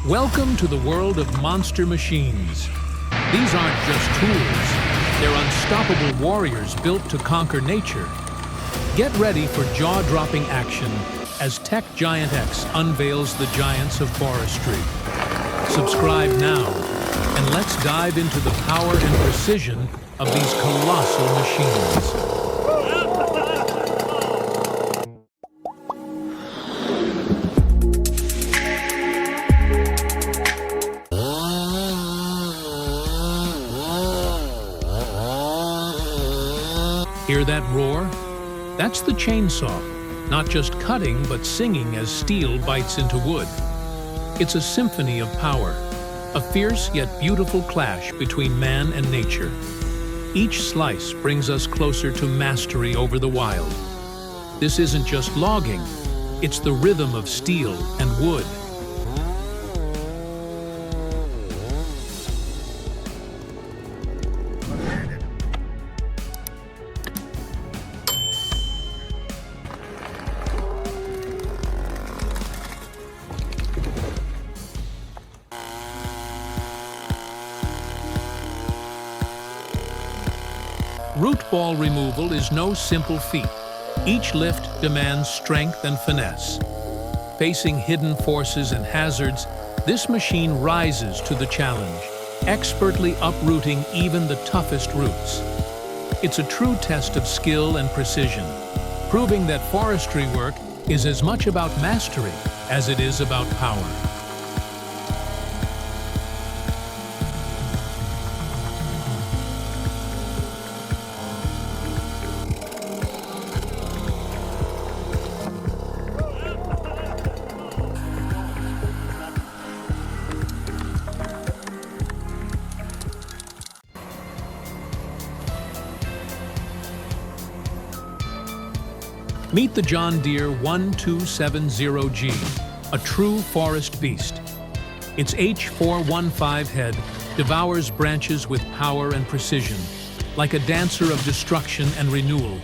Welcome to the world of monster machines. These aren't just tools, they're unstoppable warriors built to conquer nature. Get ready for jaw-dropping action as TechGiantX unveils the giants of forestry. Subscribe now, and let's dive into the power and precision of these colossal machines. Hear that roar? That's the chainsaw, not just cutting but singing as steel bites into wood. It's a symphony of power, a fierce yet beautiful clash between man and nature. Each slice brings us closer to mastery over the wild. This isn't just logging, it's the rhythm of steel and wood. Root ball removal is no simple feat. Each lift demands strength and finesse. Facing hidden forces and hazards, this machine rises to the challenge, expertly uprooting even the toughest roots. It's a true test of skill and precision, proving that forestry work is as much about mastery as it is about power. Meet the John Deere 1270G, a true forest beast. Its H415 head devours branches with power and precision, like a dancer of destruction and renewal.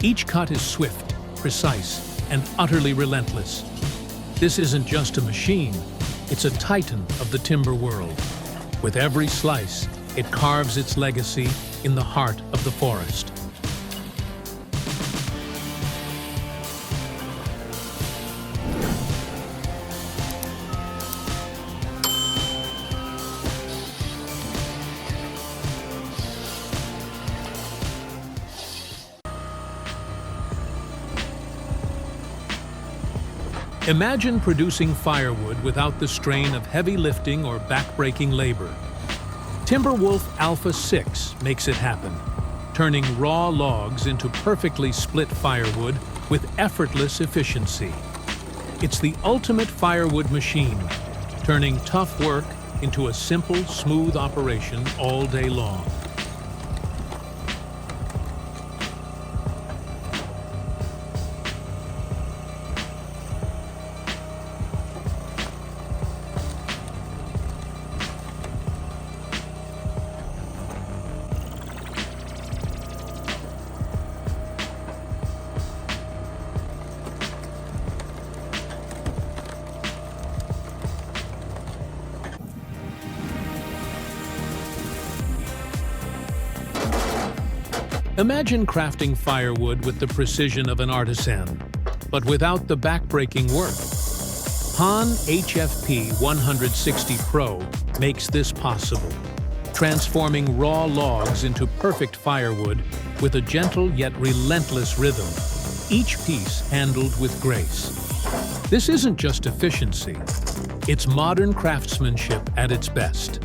Each cut is swift, precise, and utterly relentless. This isn't just a machine, it's a titan of the timber world. With every slice, it carves its legacy in the heart of the forest. Imagine producing firewood without the strain of heavy lifting or back-breaking labor. Timberwolf Alpha 6 makes it happen, turning raw logs into perfectly split firewood with effortless efficiency. It's the ultimate firewood machine, turning tough work into a simple, smooth operation all day long. Imagine crafting firewood with the precision of an artisan, but without the back-breaking work. Han HFP 160 Pro makes this possible, transforming raw logs into perfect firewood with a gentle yet relentless rhythm, each piece handled with grace. This isn't just efficiency, it's modern craftsmanship at its best.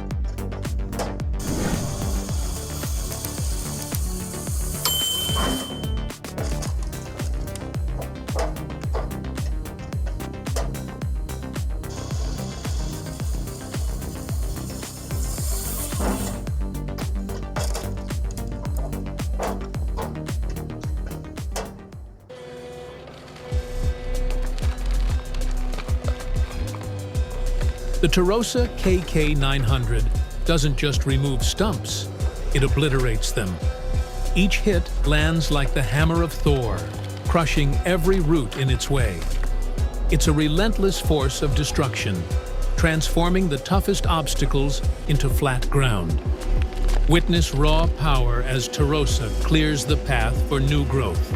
The Tarosa KK900 doesn't just remove stumps, it obliterates them. Each hit lands like the hammer of Thor, crushing every root in its way. It's a relentless force of destruction, transforming the toughest obstacles into flat ground. Witness raw power as Tarosa clears the path for new growth.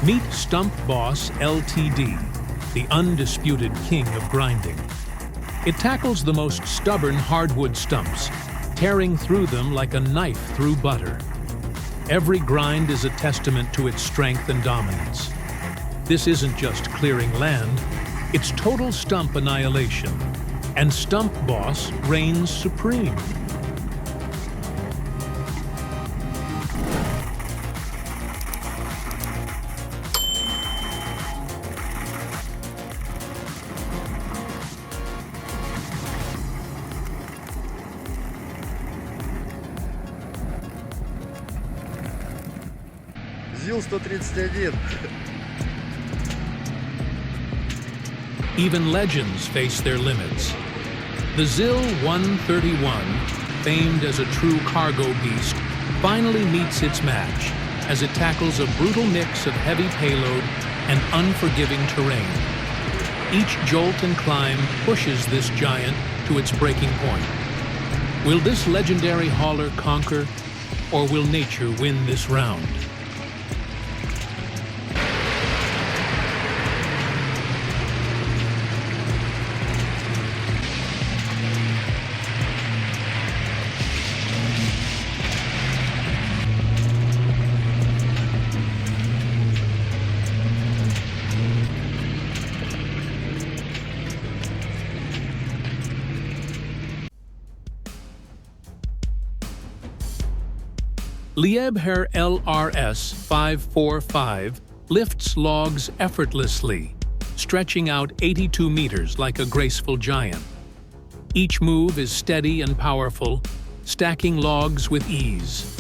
Meet Stump Boss Ltd, the undisputed king of grinding. It tackles the most stubborn hardwood stumps, tearing through them like a knife through butter. Every grind is a testament to its strength and dominance. This isn't just clearing land, it's total stump annihilation, and Stump Boss reigns supreme. ЗИЛ-131. Even legends face their limits. The ZIL-131, famed as a true cargo beast, finally meets its match as it tackles a brutal mix of heavy payload and unforgiving terrain. Each jolt and climb pushes this giant to its breaking point. Will this legendary hauler conquer, or will nature win this round? Liebherr LRS 545 lifts logs effortlessly, stretching out 82 meters like a graceful giant. Each move is steady and powerful, stacking logs with ease.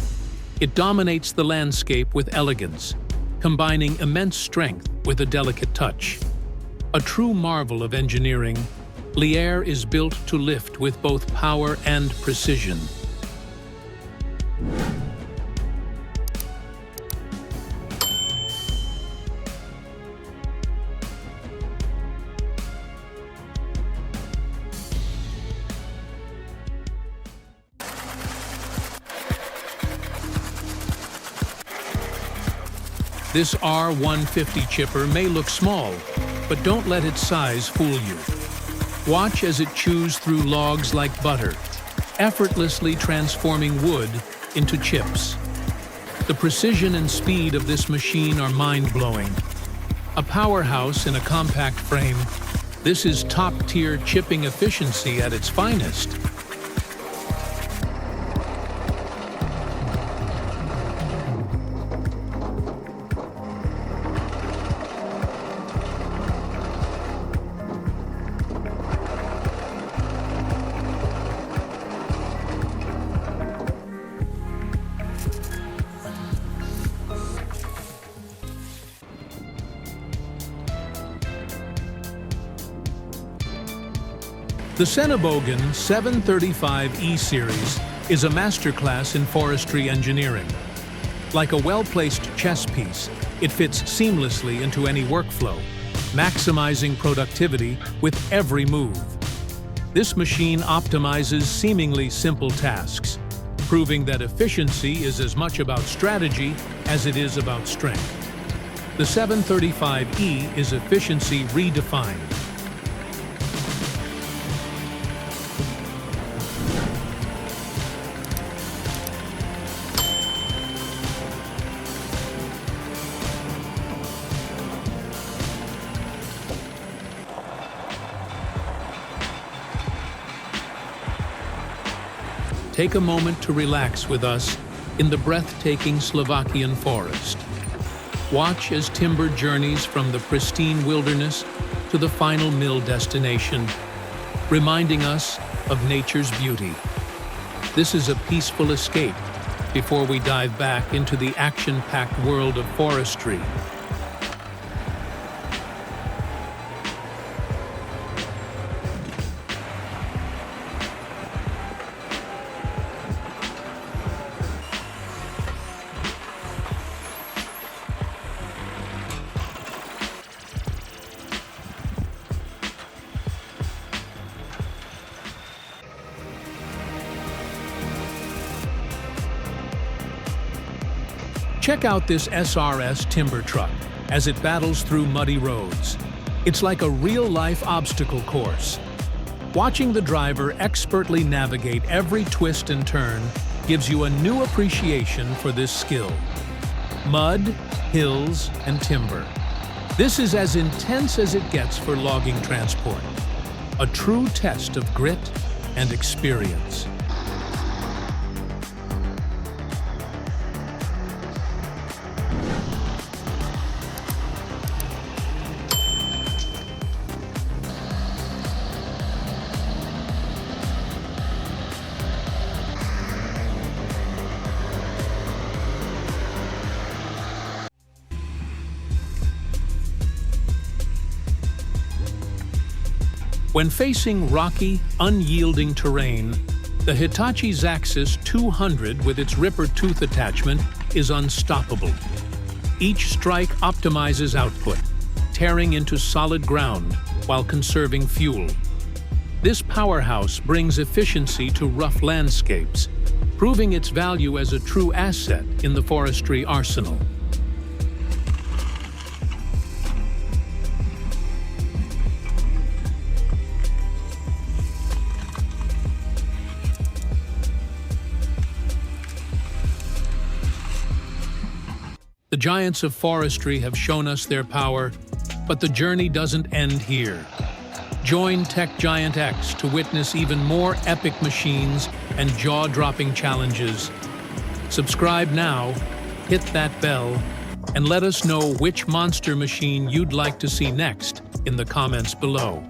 It dominates the landscape with elegance, combining immense strength with a delicate touch. A true marvel of engineering, Liebherr is built to lift with both power and precision. This R150 chipper may look small, but don't let its size fool you. Watch as it chews through logs like butter, effortlessly transforming wood into chips. The precision and speed of this machine are mind-blowing. A powerhouse in a compact frame, this is top-tier chipping efficiency at its finest. The Senebogen 735E series is a masterclass in forestry engineering. Like a well-placed chess piece, it fits seamlessly into any workflow, maximizing productivity with every move. This machine optimizes seemingly simple tasks, proving that efficiency is as much about strategy as it is about strength. The 735E is efficiency redefined. Take a moment to relax with us in the breathtaking Slovakian forest. Watch as timber journeys from the pristine wilderness to the final mill destination, reminding us of nature's beauty. This is a peaceful escape before we dive back into the action-packed world of forestry. Check out this SRS timber truck as it battles through muddy roads. It's like a real-life obstacle course. Watching the driver expertly navigate every twist and turn gives you a new appreciation for this skill. Mud, hills, and timber. This is as intense as it gets for logging transport. A true test of grit and experience. When facing rocky, unyielding terrain, the Hitachi Zaxxas 200 with its ripper tooth attachment is unstoppable. Each strike optimizes output, tearing into solid ground while conserving fuel. This powerhouse brings efficiency to rough landscapes, proving its value as a true asset in the forestry arsenal. The giants of forestry have shown us their power, but the journey doesn't end here. Join TechGiantX to witness even more epic machines and jaw-dropping challenges. Subscribe now, hit that bell, and let us know which monster machine you'd like to see next in the comments below.